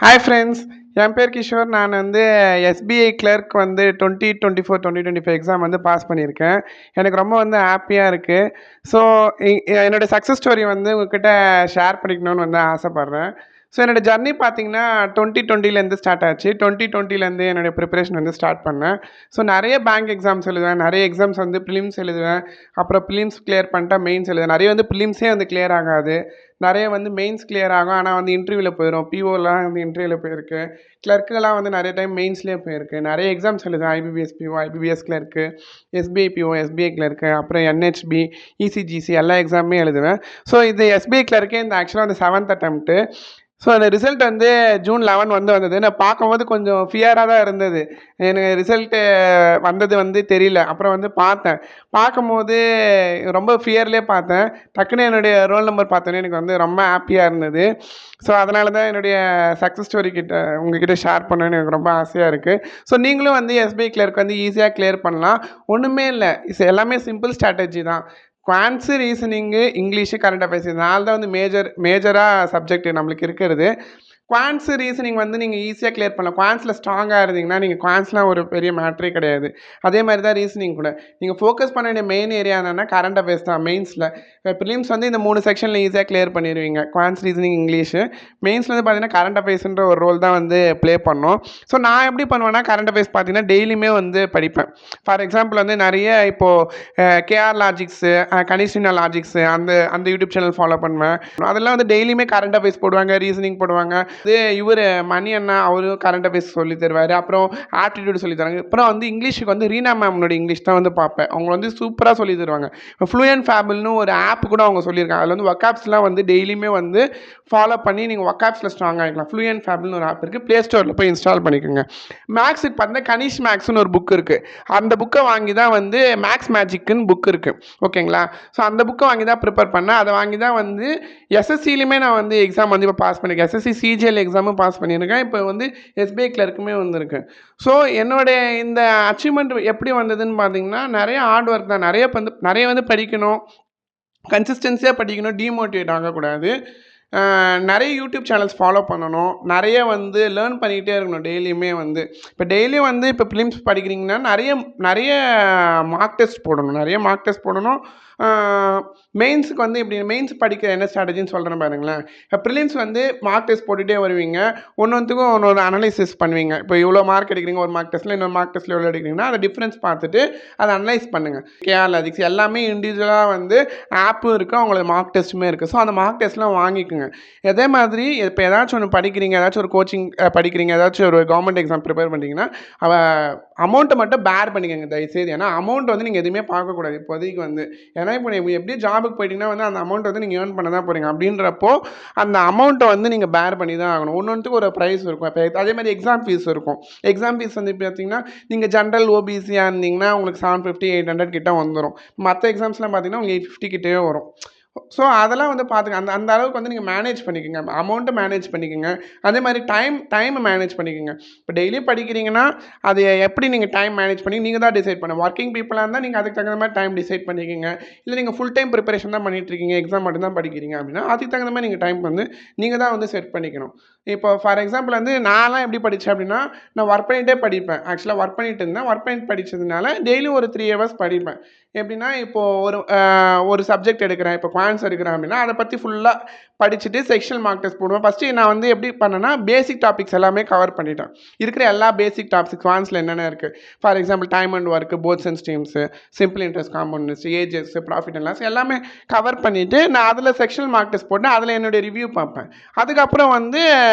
Hi friends, என் பேர் கிஷோர். நான் வந்து எஸ்பிஐ கிளர்க் வந்து 2024 2025 எக்ஸாம் வந்து பாஸ் பண்ணியிருக்கேன். எனக்கு ரொம்ப வந்து ஹாப்பியாக இருக்குது. ஸோ என்னோடய சக்ஸஸ் ஸ்டோரி வந்து உங்ககிட்ட ஷேர் பண்ணிக்கணும்னு வந்து ஆசைப்பட்றேன். ஸோ என்னோடய ஜர்னி பார்த்தீங்கன்னா 2020லேருந்து ஸ்டார்ட் ஆச்சு. 2020லேருந்து என்னுடைய ப்ரிப்பரேஷன் வந்து ஸ்டார்ட் பண்ணேன். ஸோ நிறைய பேங்க் எக்ஸாம்ஸ் எழுதுவேன், நிறைய எக்ஸாம்ஸ் வந்து ப்ரிலிம்ஸ் எழுதுவேன். அப்புறம் ப்ரிலிம்ஸ் கிளியர் பண்ணிட்டா மெயின்ஸ் எழுதுவேன். நிறைய வந்து ப்ரிலிம்ஸே வந்து கிளியர் ஆகாது, நிறைய வந்து மெயின்ஸ் கிளியர் ஆகும். ஆனால் வந்து இன்டர்வியூவில் போயிடும். பிஓலாம் வந்து இன்டர்வியூவில் போயிருக்கு. கிளர்க்குலாம் வந்து நிறைய டைம் மெயின்ஸ்லேயே போயிருக்கு. நிறைய எக்ஸாம்ஸ் எழுதுவேன். IBPS PO, IBPS clerk, SBI PO, SBI clerk, அப்புறம் என்ஹெச்பி, இசிஜிசி எல்லா எக்ஸாமுமே எழுதுவேன். ஸோ இது எஸ்பிஐ கிளர்க்கே இந்த ஆக்சுவலாக வந்து 7th அட்டெம்ப்ட்டு. ஸோ அந்த ரிசல்ட் வந்து ஜூன் 11 வந்து வந்தது. நான் பார்க்கும்போது கொஞ்சம் ஃபியராக தான் இருந்தது. எனக்கு ரிசல்ட்டு வந்தது வந்து தெரியல. அப்புறம் வந்து பார்த்தேன். பார்க்கும்போது ரொம்ப ஃபியர்லேயே பார்த்தேன். டக்குன்னு என்னுடைய ரோல் நம்பர் பார்த்தோன்னே எனக்கு வந்து ரொம்ப ஹாப்பியாக இருந்தது. ஸோ அதனால தான் என்னுடைய சக்ஸஸ் ஸ்டோரி உங்ககிட்ட ஷேர் பண்ணணும்னு எனக்கு ரொம்ப ஆசையாக இருக்குது. ஸோ நீங்களும் வந்து எஸ்பிஐ கிளர்க் வந்து ஈஸியாக கிளியர் பண்ணலாம். ஒன்றுமே இல்லை, எல்லாமே சிம்பிள் ஸ்ட்ராட்டஜி தான். Quants, reasoning, English, current affairs இது 4 தான் வந்து மேஜராக சப்ஜெக்ட் நம்மளுக்கு இருக்கிறது. குவான்ஸு, ரீசனிங் வந்து நீங்கள் ஈஸியாக கிளியர் பண்ணலாம். குவான்ஸில் ஸ்ட்ராங்காக இருந்தீங்கன்னா நீங்கள் குவான்ஸ்லாம் ஒரு பெரிய மேட்ரே கிடையாது. அதே மாதிரி தான் ரீசனிங் கூட. நீங்கள் ஃபோக்கஸ் பண்ண வேண்டிய மெயின் ஏரியா என்னென்னா கரண்ட் அஃபேர்ஸ் தான் மெயின்ஸில். ப்ரிலிம்ஸ் வந்து இந்த 3 செக்ஷனில் ஈஸியாக கிளியர் பண்ணிடுவீங்க. Quants, reasoning, English. மெயின்ஸில் வந்து பார்த்தீங்கன்னா கரண்ட் அஃபேர்ஸ்ன்ற ஒரு ரோல் தான் வந்து ப்ளே பண்ணோம். ஸோ நான் எப்படி பண்ணுவேன்னா கரண்ட் அஃபேர்ஸ் பார்த்தீங்கன்னா டெய்லியுமே வந்து படிப்பேன். ஃபார் எக்ஸாம்பிள் வந்து நிறைய இப்போது கேஆர் லாஜிக்ஸு, கனிஷ்டினா லாஜிக்ஸு அந்த அந்த யூடியூப் சேனல் ஃபாலோ பண்ணுவேன். அதெல்லாம் வந்து டெய்லியுமே கரண்ட் அஃபேர்ஸ் போடுவாங்க, ரீசனிங் போடுவாங்க. இவர் மணி அண்ணா அவரும் கரண்ட் அஃபேர்ஸ் சொல்லி தருவார். அப்புறம் ஆப்டிடியூட் சொல்லி தராங்க. அப்புறம் வந்து இங்கிலீஷுக்கு வந்து ரீனா மேம்னோட இங்கிலீஷ் தான் வந்து பார்ப்பேன். அவங்க வந்து சூப்பராக சொல்லி தருவாங்க. ஃப்ளூயன்ட் ஃபேபிள்னு ஒரு ஆப் கூட அவங்க சொல்லியிருக்காங்க. அதில் வந்து ஒக்காப்ஸ்லாம் வந்து டெய்லியுமே வந்து ஃபாலோ பண்ணி நீங்கள் ஒக்காப்ஸில் ஸ்ட்ராங் ஆகிக்கலாம். ஃப்ளூயன்ட் ஃபேபிள்னு ஒரு ஆப் இருக்குது, ப்ளே ஸ்டோரில் போய் இன்ஸ்டால் பண்ணிக்கோங்க. மேக்ஸுக்கு பார்த்தீங்கன்னா கனிஷ் மேக்ஸ்னு ஒரு புக் இருக்குது. அந்த புக்கை வாங்கி தான் வந்து மேக்ஸ் மேஜிக்குன்னு புக் இருக்குது, ஓகேங்களா? ஸோ அந்த புக்கை வாங்கி தான் ப்ரிப்பேர் பண்ணேன். அதை வாங்கி தான் வந்து எஸ்எஸ்சிலையுமே நான் வந்து எக்ஸாம் வந்து இப்போ பாஸ் பண்ணியிருக்கேன். எஸ்எஸ்சி சிஜிஎல் எக்ஸாமும் பாஸ் பண்ணியிருக்கேன். இப்போ வந்து எஸ்பிஐ கிளர்க்குமே வந்திருக்கு. ஸோ என்னுடைய இந்த அச்சீவ்மெண்ட் எப்படி வந்ததுன்னு பார்த்தீங்கன்னா நிறைய ஹார்ட் ஒர்க் தான். நிறைய வந்து படிக்கணும், கன்சிஸ்டன்சியாக படிக்கணும், டீமோட்டிவேட் ஆகக்கூடாது. நிறைய யூடியூப் சேனல்ஸ் ஃபாலோ பண்ணணும், நிறைய வந்து லேர்ன் பண்ணிக்கிட்டே இருக்கணும் டெய்லியுமே வந்து. இப்போ டெய்லியும் வந்து இப்போ ப்ரிலிம்ஸ் படிக்கிறீங்கன்னா நிறைய நிறைய மார்க் டெஸ்ட் போடணும். மெயின்ஸுக்கு வந்து இப்படி மெயின்ஸ் படிக்கிற என்ன ஸ்ட்ராட்டஜின்னு சொல்கிறேன் பாருங்களேன். இப்போ ப்ரிலிம்ஸ் வந்து மார்க் டெஸ்ட் போட்டுகிட்டே வருவீங்க. ஒன்றுத்துக்கும் ஒன்று அனலைசிஸ் பண்ணுவீங்க. இப்போ இவ்வளோ மார்க் எடுக்கிறீங்க ஒரு மார்க் டெஸ்ட்டில், இன்னொரு மார்க் டெஸ்ட்டில் எவ்வளோ எடுக்கிறீங்கன்னா அதை டிஃப்ரென்ஸ் பார்த்துட்டு அதை அனலைஸ் பண்ணுங்கள். கேஆர் லாஜிக்ஸ் எல்லாமே இண்டிவிஜுவலாக வந்து ஆப்பும் இருக்குது, அவங்களுக்கு மார்க் டெஸ்ட்டுமே இருக்குது. ஸோ அந்த மார்க் டெஸ்ட்லாம் வாங்கிக்கோங்க. அதே மாதிரி இப்போ ஏதாச்சும் ஒன்று படிக்கிறீங்க, ஏதாச்சும் ஒரு கோச்சிங் படிக்கிறீங்க, ஏதாச்சும் ஒரு கவர்மெண்ட் எக்ஸாம் ப்ரிப்பேர் பண்ணுறீங்கன்னா அமௌண்ட்டை மட்டும் பேர் பண்ணிக்கோங்க தயவுசெய்து. ஏன்னா அமௌண்ட் வந்து நீங்கள் எதுவுமே பார்க்கக்கூடாது இப்போதைக்கு வந்து. ஏன்னா இப்போ நீங்கள் எப்படியும் ஜாபுக்கு போயிட்டீங்கன்னா வந்து அந்த அமௌண்ட் வந்து நீங்கள் ஏர்ன் பண்ண தான் போகிறீங்க. அப்படின்றப்போ அந்த அமௌண்ட்டை வந்து நீங்கள் பேர் பண்ணி தான் ஆகணும். ஒன்றுக்கு ஒரு ப்ரைஸ் இருக்கும். இப்போ அதே மாதிரி எக்ஸாம் ஃபீஸ் இருக்கும். எக்ஸாம் ஃபீஸ் வந்து பார்த்தீங்கன்னா நீங்கள் ஜென்ரல் ஓபிசியாக இருந்தீங்கன்னா உங்களுக்கு 750 800 கிட்ட வந்துடும். மற்ற எக்ஸாம்ஸ்லாம் பார்த்தீங்கன்னா உங்களுக்கு 850 கிட்டே வரும். ஸோ அதெல்லாம் வந்து பார்த்துங்க. அந்த அந்த அளவுக்கு வந்து நீங்கள் மேனேஜ் பண்ணிக்கோங்க, அமௌண்ட்டை மேனேஜ் பண்ணிக்கோங்க. அதே மாதிரி டைமை மேனேஜ் பண்ணிக்கோங்க. இப்போ டெய்லியும் படிக்கிறீங்கன்னா அது எப்படி நீங்கள் டைம் மேனேஜ் பண்ணி நீங்கள் தான் டிசைட் பண்ணணும். ஒர்க்கிங் பீப்புளாக இருந்தால் நீங்கள் அதுக்கு தகுந்த மாதிரி டைம் டிசைட் பண்ணிக்கோங்க. இல்லை நீங்கள் ஃபுல் டைம் ப்ரிப்பரேஷன் தான் பண்ணிகிட்ருக்கீங்க, எக்ஸாம் மட்டும் தான் படிக்கிறீங்க அப்படின்னா அதுக்கு தகுந்த மாதிரி நீங்கள் டைம் வந்து நீங்கள் தான் வந்து செட் பண்ணிக்கணும். இப்போ ஃபார் எக்ஸாம்பிள் வந்து நான்லாம் எப்படி படித்தேன் அப்படின்னா நான் ஒர்க் பண்ணிகிட்டே படிப்பேன். ஆக்சுவலாக ஒர்க் பண்ணிட்டு இருந்தேன். ஒர்க் பண்ணிட்டு படித்ததுனால டெய்லியும் ஒரு 3 ஹவர்ஸ் படிப்பேன். எப்படின்னா இப்போது ஒரு சப்ஜெக்ட் எடுக்கிறேன், இப்போ குவான்ஸ் எடுக்கிறேன் அப்படின்னா அதை பற்றி ஃபுல்லாக படிச்சுட்டு செக்ஷனல் மார்க் டெஸ்ட் போடுவேன். ஃபஸ்ட்டு நான் வந்து எப்படி பண்ணேன்னா பேசிக் டாபிக்ஸ் எல்லாமே கவர் பண்ணிட்டேன். இருக்கிற எல்லா பேசிக் டாபிக்ஸ் குவான்ஸில் என்னென்ன இருக்குது, for example time and work, boats and streams, simple interest, compound interest, ages, profit and loss எல்லாமே கவர் பண்ணிவிட்டு நான் அதில் செக்ஷனல் மார்க் டெஸ்ட் போட்டு அதில் என்னுடைய ரிவ்யூ பார்ப்பேன். அதுக்கப்புறம் வந்து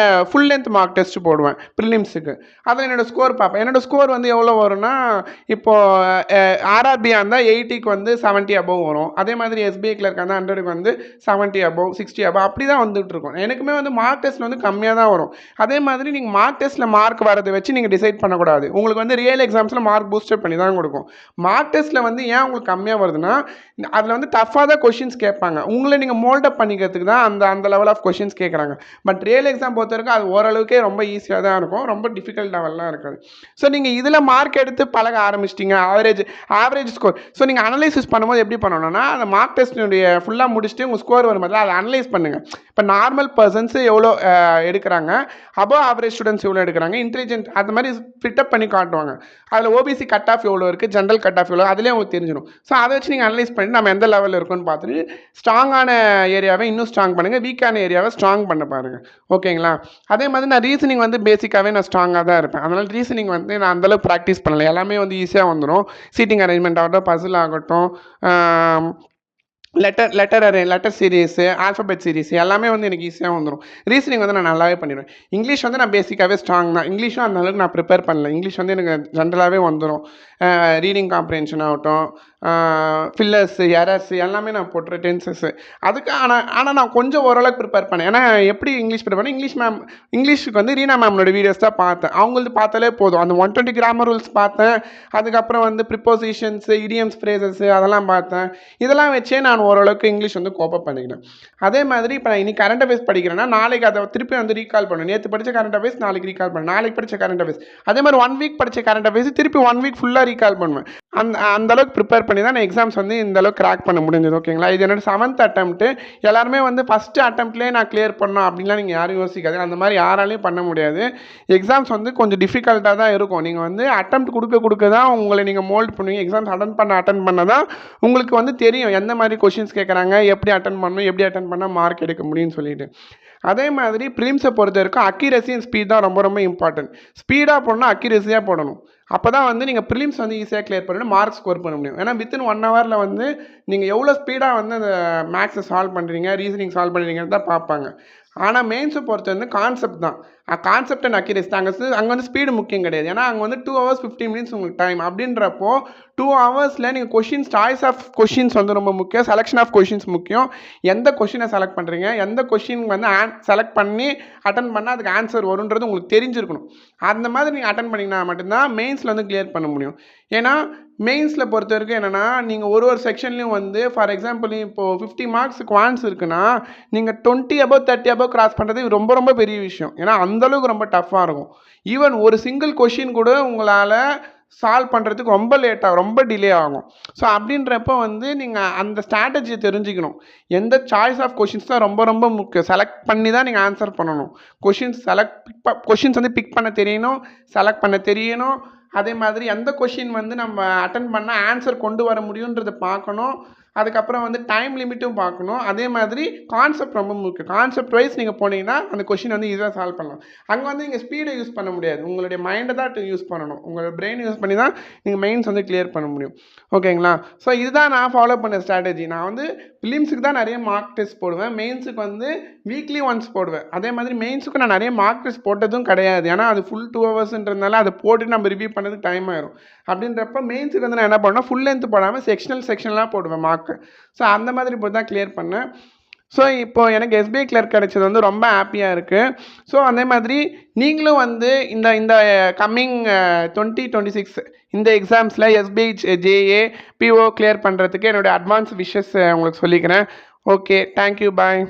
ஃபுல் லென்த் மார்க் டெஸ்ட் போடுவேன் ப்ரிலிம்ஸுக்கு. அதில் என்னோடய ஸ்கோர் பார்ப்பேன். என்னோடய ஸ்கோர் வந்து எவ்வளோ வரும்னா இப்போது ஆர்ஆர்பியாக இருந்தால் 80க்கு வந்து 70 அபவ் வரும். அதே மாதிரி எஸ்பிஐ கிளர்க் இருந்தால் 100க்கு வந்து 70 அபவ், 60 அபவ் அப்படி தான் வந்துட்டு இருக்கும். எனக்குமே வந்து மார்க் டெஸ்ட்டில் வந்து கம்மியாக தான் வரும். அதே மாதிரி நீங்கள் மார்க் டெஸ்ட்டில் மார்க் வரதை வச்சு நீங்கள் டிசைட் பண்ணக்கூடாது. உங்களுக்கு வந்து ரியல் எக்ஸாம்ஸில் மார்க் பூஸ்டப் பண்ணி தான் கொடுக்கும். மார்க் டெஸ்ட்டில் வந்து ஏன் உங்களுக்கு கம்மியாக வருதுன்னா அதில் வந்து டஃப்பாக தான் கொஷின்ஸ் கேட்பாங்க. உங்களை நீங்கள் மோல்டப் பண்ணிக்கிறதுக்கு தான் அந்த லெவல் ஆஃப் கொஷின்ஸ் கேட்குறாங்க. பட் ரியல் எக்ஸாம் பொறுத்த வரைக்கும் அது ஓரளவுக்கே ரொம்ப ஈஸியாக தான் இருக்கும், ரொம்ப டிஃபிகல்ட் லெவல்லாம் இருக்காது. ஸோ நீங்கள் இதில் மார்க் எடுத்து பழக ஆரம்பிச்சிட்டிங்க, ஆவரேஜ் ஸ்கோர். ஸோ நீங்கள் அனலைசிஸ் பண்ணும்போது எப்படி பண்ணணும்னா அந்த மார்க் டெஸ்ட்டினுடைய ஃபுல்லாக முடிச்சுட்டு உங்கள் ஸ்கோர் வரும்போது அதை அனலைஸ் பண்ணுங்கள். இப்போ நார்மல் பர்சன்ஸ் எவ்வளோ எடுக்கிறாங்க, அபவ் ஆவரேஜ் ஸ்டூடெண்ட்ஸ் எவ்வளோ எடுக்கிறாங்க, இன்டெலிஜென்ட் அந்த மாதிரி ஃபிட்டப் பண்ணி காட்டுவாங்க. அதில் ஓபிசி கட் ஆஃப் எவ்வளோ இருக்குது, ஜென்ரல் கட் ஆஃப் எவ்வளோ, அதிலே உங்களுக்கு தெரிஞ்சிடும். ஸோ அதை வச்சு நீங்கள் அனலைஸ் பண்ணி நம்ம எந்த லெவலில் இருக்கோன்னு பார்த்துட்டு ஸ்ட்ராங்கான ஏரியாவை இன்னும் ஸ்ட்ராங் பண்ணுங்கள், வீக்கான ஏரியாவை ஸ்ட்ராங் பண்ண பாருங்கள். ஓகேங்களா? அதே மாதிரி நான் ரீசனிங் வந்து பேசிக்காகவே நான் ஸ்ட்ராங்காக தான் இருப்பேன். அதனால் ரீசனிங் வந்து நான் அந்தளவுக்கு ப்ராக்டிஸ் பண்ணலை, எல்லாமே வந்து ஈஸியாக வந்துடும். சீட்டிங் அரேஞ்ச்மெண்ட் ஆகட்டும், பசில் ஆகட்டும், லெட்டர் சீரீஸு, ஆல்ஃபபெட் சீரீஸ் எல்லாமே வந்து எனக்கு ஈஸியாக வந்துடும். ரீசனிங் வந்து நான் நல்லாவே பண்ணிடுவேன். இங்கிலீஷ் வந்து நான் பேசிக்காகவே ஸ்ட்ராங் தான். இங்கிலீஷும் அந்த அளவுக்கு நான் ப்ரிப்பேர் பண்ணல. இங்கிலீஷ் வந்து எனக்கு ஜென்ரலாகவே வந்துடும். ரீடிங் காம்ப்ரிஹென்ஷன் ஆகட்டும், ஃபில்லர்ஸு, எரர்ஸு எல்லாமே நான் போட்டுறேன், டென்சஸ்ஸு. அதுக்கு ஆனால் நான் கொஞ்சம் ஓரளவுக்கு ப்ரிப்பேர் பண்ணேன். ஏன்னா எப்படி இங்கிலீஷ் ப்ரிப்பேர் பண்ணேன், இங்கிலீஷுக்கு வந்து ரீனா மேமோட வீடியோஸ் தான் பார்த்தேன். அவங்களது பார்த்தாலே போதும். அந்த 120 கிராமர் ரூல்ஸ் பார்த்தேன். அதுக்கப்புறம் வந்து ப்ரிப்போசிஷன்ஸு, இடியம்ஸ், ஃப்ரேசஸ்ஸு அதெல்லாம் பார்த்தேன். இதெல்லாம் வச்சே நான் ஓரளவுக்கு இங்கிலீஷ் வந்து கோப்பப் பண்ணிக்கிட்டேன். அதே மாதிரி இப்போ நான் இன்னைக்கு கரண்ட் அஃபேர்ஸ் படிக்கிறேன்னா நாளைக்கு அதை திருப்பி வந்து ரீகால் பண்ணுவேன். நேற்று படித்த கரண்ட் அஃபேர்ஸ் நாளைக்கு ரீகால் பண்ணுவேன், நாளைக்கு படித்த கரண்ட் அஃபேர்ஸ் அதே மாதிரி 1 வீக் படித்த கரண்ட் அஃபேர்ஸ் திருப்பி 1 வீக் ஃபுல்லாக ரீகால் பண்ணுவேன். அந்த அளவுக்கு ப்ரிப்பேர் பண்ணி தான் நான் எக்ஸாம்ஸ் வந்து இந்த அளவுக்கு கிராக் பண்ண முடிஞ்சது. ஓகேங்களா? இது என்னோட 7th அட்டெம்ப்ட்டு. எல்லாருமே வந்து ஃபஸ்ட்டு அட்டெம்ப்ட்லேயே நான் கிளியர் பண்ணணும் அப்படின்லாம் நீங்கள் யாரும் யோசிக்காது. அந்த மாதிரி யாராலையும் பண்ண முடியாது. எக்ஸாம்ஸ் வந்து கொஞ்சம் டிஃபிகல்ட்டாக தான் இருக்கும். நீங்கள் வந்து அட்டெம்ப்ட் கொடுக்க தான் உங்களை நீங்கள் மோல்ட் பண்ணுவீங்க. எக்ஸாம்ஸ் அட்டன் பண்ண தான் உங்களுக்கு வந்து தெரியும் எந்த மாதிரி கொஷின்ஸ் கேட்குறாங்க, எப்படி அட்டன் பண்ணணும், எப்படி அட்டன் பண்ணால் மார்க் எடுக்க முடியும்னு சொல்லிட்டு. அதே மாதிரி ப்ரிலிம்ஸை பொறுத்த வரைக்கும் அக்யூரசி அண்ட் ஸ்பீட் தான் ரொம்ப ரொம்ப இம்பார்ட்டன்ட். ஸ்பீடாக போடணும், அக்யூரஸியாக போடணும். அப்போ தான் வந்து நீங்கள் ப்ரிலிம்ஸ் வந்து ஈஸியாக கிளியர் பண்ணிட்டு மார்க் ஸ்கோர் பண்ண முடியும். ஏன்னா வித்தின் 1 ஹவரில் வந்து நீங்கள் எவ்வளோ ஸ்பீடாக வந்து அந்த மேக்ஸை சால்வ் பண்ணுறீங்க, ரீசனிங் சால்வ் பண்ணுறீங்கன்னு தான் பார்ப்பாங்க. ஆனால் மெயின்ஸை பொறுத்த வந்து கான்செப்ட் தான். கான்செப்ட் அண்ட் அக்யூரசி தான். அங்கே வந்து ஸ்பீடு முக்கியம் கிடையாது. ஏன்னா அங்கே வந்து 2 hours 15 minutes உங்களுக்கு டைம். அப்படின்றப்போ 2 hours நீங்கள் கொஷின்ஸ், சாய்ஸ் ஆஃப் கொஷின்ஸ் வந்து ரொம்ப முக்கியம், செலெக்ஷன் ஆஃப் கொஷின்ஸ் முக்கியம். எந்த கொஷினை செலக்ட் பண்ணுறீங்க, எந்த கொஷின் வந்து செலக்ட் பண்ணி அட்டன் பண்ணால் அதுக்கு ஆன்சர் வருன்றது உங்களுக்கு தெரிஞ்சிருக்கணும். அந்த மாதிரி நீங்கள் அட்டன் பண்ணிங்கன்னா மட்டும்தான் மெயின்ஸில் வந்து கிளியர் பண்ண முடியும். ஏன்னா மெயின்ஸில் பொறுத்த வரைக்கும் என்னென்னா நீங்கள் ஒரு செக்ஷன்லையும் வந்து ஃபார் எக்ஸாம்பிள் இப்போது 50 marks குவான்ஸ் இருக்குன்னா நீங்கள் 20 above 30 above கிராஸ் பண்ணுறது ரொம்ப ரொம்ப பெரிய விஷயம். ஏன்னா அந்தளவுக்கு ரொம்ப டஃப்பாக இருக்கும். ஈவன் ஒரு சிங்கிள் கொஷின் கூட உங்களால் சால்வ் பண்ணுறதுக்கு ரொம்ப லேட்டாக, ரொம்ப டிலே ஆகும். ஸோ அப்படின்றப்போ வந்து நீங்கள் அந்த ஸ்ட்ராட்டஜியை தெரிஞ்சுக்கணும். எந்த சாய்ஸ் ஆஃப் கொஷின்ஸ் தான் ரொம்ப ரொம்ப முக்கியம். செலக்ட் பண்ணி தான் நீங்கள் ஆன்சர் பண்ணணும். கொஷின்ஸ் வந்து பிக் பண்ண தெரியணும், செலக்ட் பண்ண தெரியணும். அதே மாதிரி எந்த கொஷின் வந்து நம்ம அட்டன் பண்ணால் ஆன்சர் கொண்டு வர முடியுன்றதை பார்க்கணும். அதுக்கப்புறம் வந்து டைம் லிமிட்டும் பார்க்கணும். அதே மாதிரி கான்செப்ட் ரொம்ப முக்கியம். கான்செப்ட் வைஸ் நீங்கள் போனீங்கன்னா அந்த கொஷின் வந்து ஈஸியாக சால்வ் பண்ணலாம். அங்கே வந்து நீங்கள் ஸ்பீடை யூஸ் பண்ண முடியாது, உங்களுடைய மைண்டை தான் யூஸ் பண்ணணும். உங்களோட பிரெயின் யூஸ் பண்ணி தான் நீங்கள் மெயின்ஸ் வந்து கிளியர் பண்ண முடியும். ஓகேங்களா? ஸோ இதுதான் நான் ஃபாலோ பண்ண ஸ்ட்ராட்டஜி. நான் வந்து ஃபிலிம்ஸுக்கு தான் நிறைய மார்க் டெஸ்ட் போடுவேன், மெயின்ஸுக்கு வந்து வீக்லி ஒன்ஸ் போடுவேன். அதே மாதிரி மெயின்ஸுக்கு நான் நிறைய மார்க் டெஸ்ட் போட்டதும் கிடையாது. ஏன்னா அது ஃபுல் 2 hours அதை போட்டு நம்ம ரிவ்யூ பண்ணதுக்கு டைம் ஆயிரும். அப்படின்றப்ப மெயின்ஸுக்கு வந்து நான் என்ன பண்ணேன், ஃபுல் லென்த் போடாமல் செக்ஷனலாக போடுவேன் மார்க். ஸோ அந்த மாதிரி போட்டு தான் கிளியர் பண்ணேன். ஸோ இப்போது எனக்கு எஸ்பிஐ கிளர்க் கிடைச்சது வந்து ரொம்ப ஹாப்பியாக இருக்குது. ஸோ அதே மாதிரி நீங்களும் வந்து இந்த கம்மிங் 2026 இந்த எக்ஸாம்ஸில் எஸ்பிஐ ஜேஏ பிஓ கிளியர் பண்ணுறதுக்கு என்னுடைய அட்வான்ஸ் விஷஸ் உங்களுக்கு சொல்லிக்கிறேன். ஓகே, தேங்க்யூ, பாய்.